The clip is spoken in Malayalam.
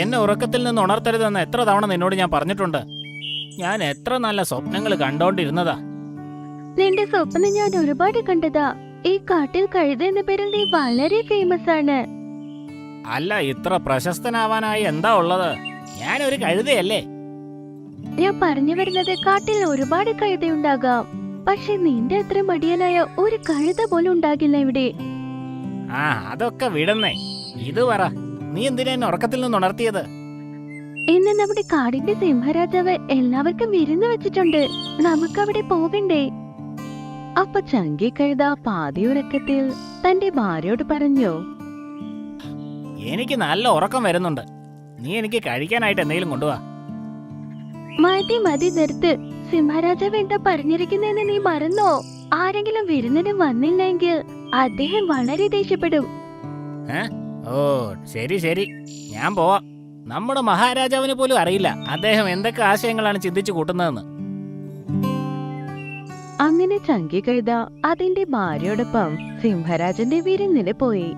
എന്നെ ഉറക്കത്തിൽ നിന്ന് ഉണർത്തരുതെന്ന് എത്ര തവണ നിന്നോട് ഞാൻ പറഞ്ഞിട്ടുണ്ട്. ഞാൻ എത്ര നല്ല സ്വപ്നങ്ങൾ കണ്ടോണ്ടിരുന്നതാ. നിന്റെ സ്വപ്നം ഞാൻ ഒരുപാട് കണ്ടതാ. ഈ കാട്ടിൽ കഴുത എന്ന പേരിൽ നീ വളരെ ഫേമസ് ആണ്. അല്ല, ഇത്ര പ്രശസ്തനാവാനായി എന്താ ഉള്ളത്? ഞാനൊരു കഴുതയല്ലേ? ഞാൻ പറഞ്ഞു വരുന്നത് കാട്ടിൽ ഒരുപാട് കഴുതയുണ്ടാകാം, പക്ഷെ നിന്റെ അത്ര മടിയനായ ഒരു കഴുത പോലും ഉണ്ടാകില്ല ഇവിടെ. ആ, അതൊക്കെ വിടുന്നേ. ഇത് പറ, നീ എന്തിനാ എന്നെ ഉറക്കത്തിൽ നിന്ന് ഉണർത്തിയത്? ഇന്ന് നമ്മുടെ കാടിന്റെ സിംഹരാജാവ് എല്ലാവർക്കും വിരുന്ന് വെച്ചിട്ടുണ്ട്. നമുക്കവിടെ പോകണ്ടേ? അപ്പൊ ചങ്കി കഴുത പാതി ഉറക്കത്തിൽ തന്റെ ഭാര്യയോട് പറഞ്ഞു, എനിക്ക് നല്ല ഉറക്കം വരുന്നുണ്ട്. നീ എനിക്ക് കഴിക്കാനായിട്ട് എന്തെങ്കിലും കൊണ്ടുവാ. മതി മതി നിർത്ത്. സിംഹരാജാവ് എന്താ പറഞ്ഞിരിക്കുന്നെന്ന് നീ മറന്നോ? ആരെങ്കിലും വിരുന്നിന് വന്നില്ലെങ്കിൽ അദ്ദേഹം വളരെ ദേഷ്യപ്പെടും. ഓ ശരി ശരി, ഞാൻ പോവാം. നമ്മുടെ മഹാരാജാവിന് പോലും അറിയില്ല അദ്ദേഹം എന്തൊക്കെ ആശയങ്ങളാണ് ചിന്തിച്ചു കൂട്ടുന്നതെന്ന്. അങ്ങനെ ചങ്കി കഴുത അതിന്റെ ഭാര്യയോടൊപ്പം സിംഹരാജന്റെ വിരുന്നിന് പോയി.